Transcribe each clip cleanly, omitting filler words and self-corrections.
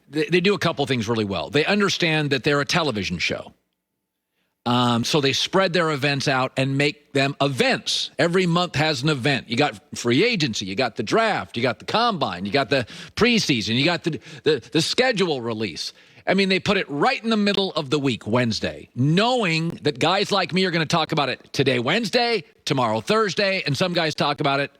They do a couple things really well. They understand that they're a television show. So they spread their events out and make them events. Every month has an event. You got free agency. You got the draft. You got the combine. You got the preseason. You got the schedule release. I mean, they put it right in the middle of the week, Wednesday, knowing that guys like me are going to talk about it today, Wednesday, tomorrow, Thursday, and some guys talk about it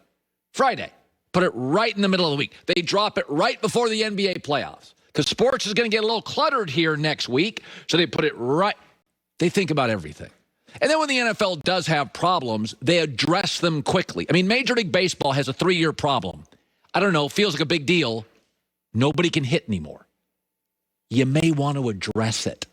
Friday. Put it right in the middle of the week. They drop it right before the NBA playoffs because sports is going to get a little cluttered here next week, so they put it right. They think about everything. And then when the NFL does have problems, they address them quickly. I mean, Major League Baseball has a 3-year problem. I don't know, feels like a big deal. Nobody can hit anymore. You may want to address it.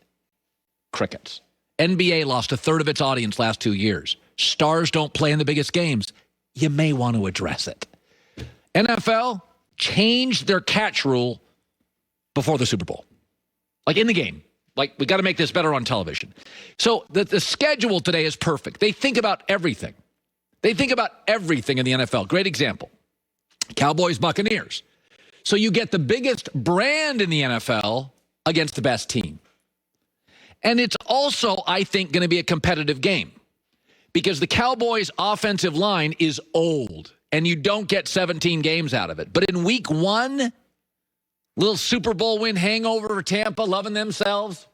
Crickets. NBA lost a third of its audience last 2 years. Stars don't play in the biggest games. You may want to address it. NFL changed their catch rule before the Super Bowl. Like in the game. Like, we got to make this better on television. So the schedule today is perfect. They think about everything. They think about everything in the NFL. Great example. Cowboys, Buccaneers. So you get the biggest brand in the NFL against the best team. And it's also, I think, going to be a competitive game because the Cowboys' offensive line is old, and you don't get 17 games out of it. But in week 1, little Super Bowl win hangover for Tampa, loving themselves.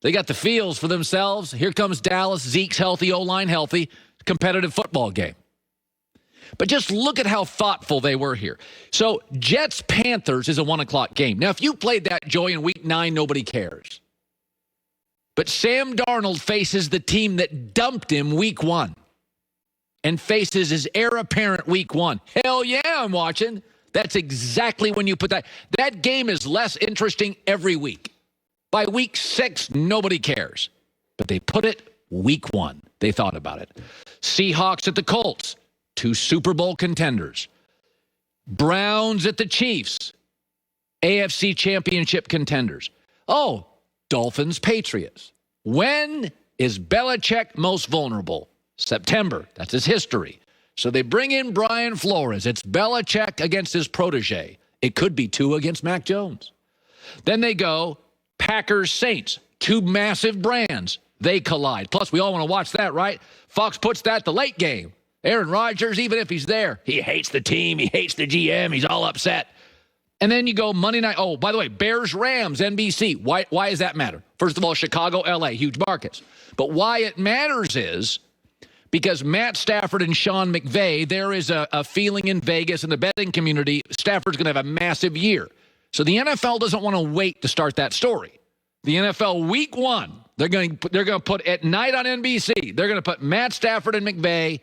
They got the feels for themselves. Here comes Dallas. Zeke's healthy, O-line healthy. Competitive football game. But just look at how thoughtful they were here. So Jets-Panthers is a 1 o'clock game. Now, if you played that, Joey, in week 9, nobody cares. But Sam Darnold faces the team that dumped him week 1 and faces his heir apparent week 1. Hell yeah, I'm watching. That's exactly when you put that. That game is less interesting every week. By week 6, nobody cares. But they put it week 1. They thought about it. Seahawks at the Colts, 2 Super Bowl contenders. Browns at the Chiefs, AFC Championship contenders. Oh, Dolphins, Patriots. When is Belichick most vulnerable? September. That's his history. So they bring in Brian Flores. It's Belichick against his protege. It could be Tua against Mac Jones. Then they go Packers, Saints, 2 massive brands. They collide. Plus, we all want to watch that, right? Fox puts that the late game. Aaron Rodgers, even if he's there, he hates the team. He hates the GM. He's all upset. And then you go Monday night. Oh, by the way, Bears, Rams, NBC. Why does that matter? First of all, Chicago, LA, huge markets. But why it matters is because Matt Stafford and Sean McVay, there is a feeling in Vegas and the betting community, Stafford's going to have a massive year. So the NFL doesn't want to wait to start that story. The NFL week 1, they're going to put at night on NBC. They're going to put Matt Stafford and McVay.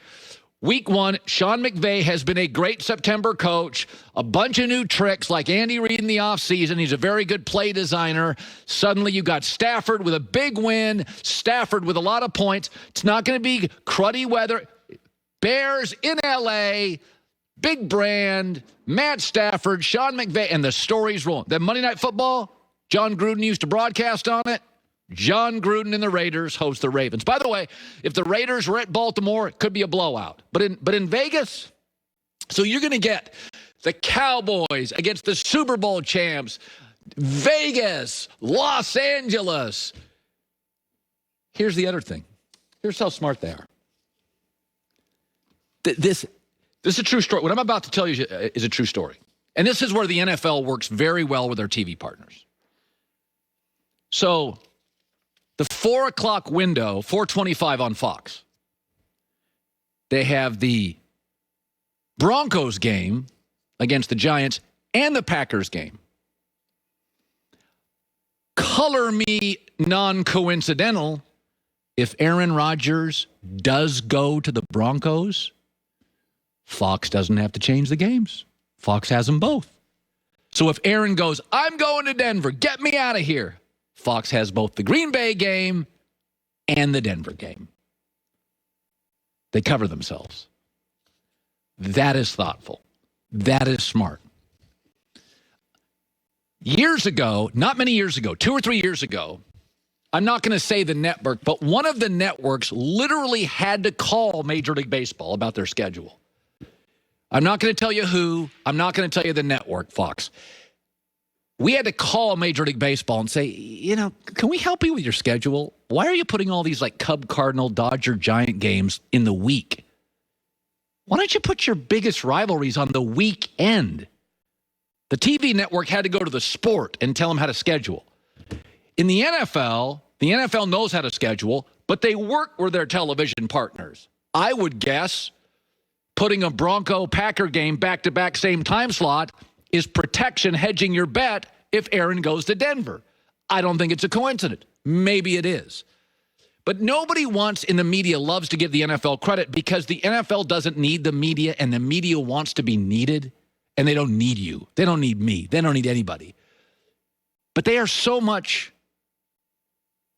Week 1, Sean McVay has been a great September coach. A bunch of new tricks like Andy Reid in the offseason. He's a very good play designer. Suddenly you got Stafford with a big win. Stafford with a lot of points. It's not going to be cruddy weather. Bears in L.A., big brand, Matt Stafford, Sean McVay, and the story's rolling. Then Monday Night Football, John Gruden used to broadcast on it. John Gruden and the Raiders host the Ravens. By the way, if the Raiders were at Baltimore, it could be a blowout. But in Vegas, so you're going to get the Cowboys against the Super Bowl champs, Vegas, Los Angeles. Here's the other thing. Here's how smart they are. This is a true story. What I'm about to tell you is a true story. And this is where the NFL works very well with their TV partners. So the 4 o'clock window, 4:25 on Fox, they have the Broncos game against the Giants and the Packers game. Color me non-coincidental if Aaron Rodgers does go to the Broncos, Fox doesn't have to change the games. Fox has them both. So if Aaron goes, I'm going to Denver, get me out of here, Fox has both the Green Bay game and the Denver game. They cover themselves. That is thoughtful. That is smart. Years ago, not many years ago, 2 or 3 years ago, I'm not going to say the network, but one of the networks literally had to call Major League Baseball about their schedule. I'm not going to tell you who. I'm not going to tell you the network, Fox. We had to call Major League Baseball and say, can we help you with your schedule? Why are you putting all these like Cub, Cardinal, Dodger, Giant games in the week? Why don't you put your biggest rivalries on the weekend? The TV network had to go to the sport and tell them how to schedule. In the NFL knows how to schedule, but they work with their television partners. I would guess putting a Bronco-Packer game back-to-back same time slot is protection hedging your bet if Aaron goes to Denver. I don't think it's a coincidence. Maybe it is. But nobody wants, in the media, loves to give the NFL credit because the NFL doesn't need the media and the media wants to be needed, and they don't need you. They don't need me. They don't need anybody. But they are so much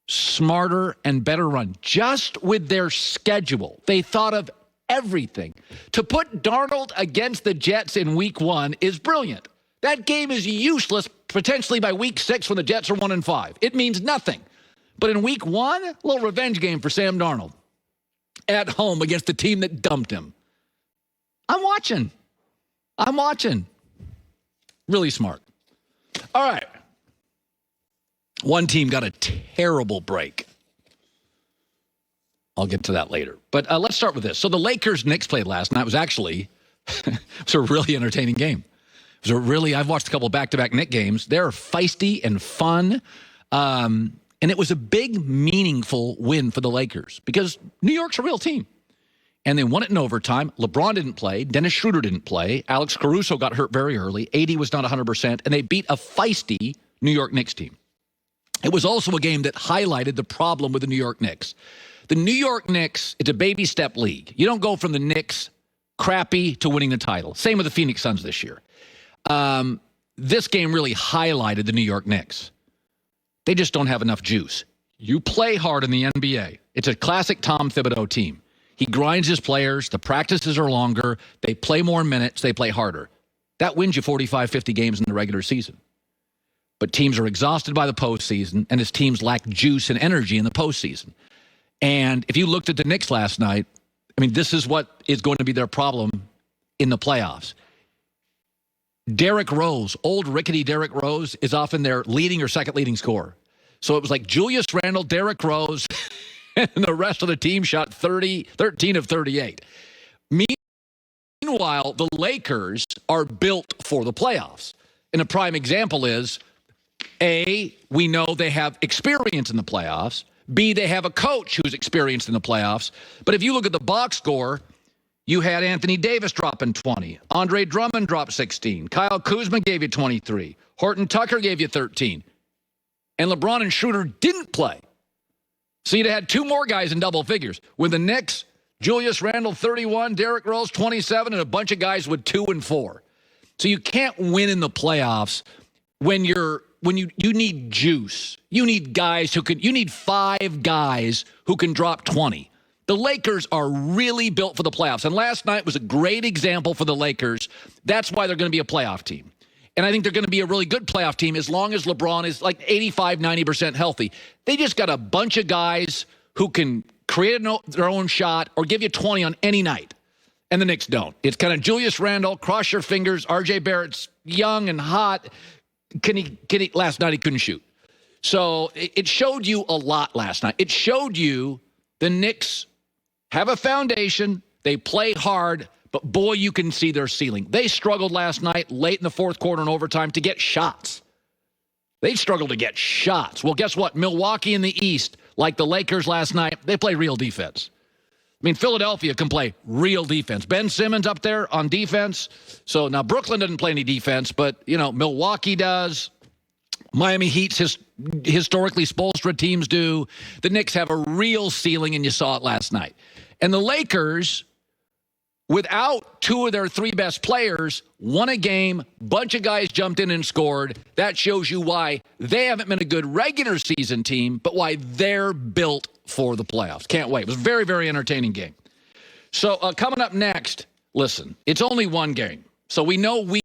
smarter and better run just with their schedule. They thought of everything. To put Darnold against the Jets in week 1 is brilliant. That game is useless potentially by week 6 when the Jets are 1-5. It means nothing. But in week 1, a little revenge game for Sam Darnold at home against the team that dumped him. I'm watching. Really smart. All right. One team got a terrible break. I'll get to that later. But let's start with this. So the Lakers-Knicks played last night. It was actually it was a really entertaining game. I've watched a couple back-to-back Knicks games. They're feisty and fun. And it was a big, meaningful win for the Lakers because New York's a real team. And they won it in overtime. LeBron didn't play. Dennis Schroeder didn't play. Alex Caruso got hurt very early. AD was not 100%. And they beat a feisty New York Knicks team. It was also a game that highlighted the problem with the New York Knicks. The New York Knicks, it's a baby step league. You don't go from the Knicks crappy to winning the title. Same with the Phoenix Suns this year. This game really highlighted the New York Knicks. They just don't have enough juice. You play hard in the NBA. It's a classic Tom Thibodeau team. He grinds his players. The practices are longer. They play more minutes. They play harder. That wins you 45, 50 games in the regular season. But teams are exhausted by the postseason, and his teams lack juice and energy in the postseason. And if you looked at the Knicks last night, this is what is going to be their problem in the playoffs. Derrick Rose, old rickety Derrick Rose, is often their leading or second leading scorer. So it was like Julius Randle, Derrick Rose, and the rest of the team shot 13 of 38. Meanwhile, the Lakers are built for the playoffs. And a prime example is, A, we know they have experience in the playoffs. B, they have a coach who's experienced in the playoffs. But if you look at the box score, you had Anthony Davis dropping 20. Andre Drummond dropped 16. Kyle Kuzma gave you 23. Horton Tucker gave you 13. And LeBron and Schroeder didn't play. So you'd had 2 more guys in double figures. With the Knicks, Julius Randle 31, Derrick Rose 27, and a bunch of guys with 2 and 4. So you can't win in the playoffs when you need juice. You need guys you need 5 guys who can drop 20. The Lakers are really built for the playoffs. And last night was a great example for the Lakers. That's why they're going to be a playoff team. And I think they're going to be a really good playoff team as long as LeBron is like 85, 90% healthy. They just got a bunch of guys who can create their own shot or give you 20 on any night. And the Knicks don't. It's kind of Julius Randle, cross your fingers. RJ Barrett's young and hot. Last night he couldn't shoot. So it showed you a lot last night. It showed you the Knicks have a foundation. They play hard, but boy, you can see their ceiling. They struggled last night, late in the fourth quarter and overtime, to get shots. They struggled to get shots. Well, guess what? Milwaukee in the East, like the Lakers last night, they play real defense. Philadelphia can play real defense. Ben Simmons up there on defense. So now Brooklyn doesn't play any defense, but, Milwaukee does. Miami Heat's historically Spoelstra teams do. The Knicks have a real ceiling, and you saw it last night. And the Lakers, without 2 of their 3 best players, won a game. Bunch of guys jumped in and scored. That shows you why they haven't been a good regular season team, but why they're built for the playoffs. Can't wait. It was a very, very entertaining game. So coming up next, listen, it's only one game. So we know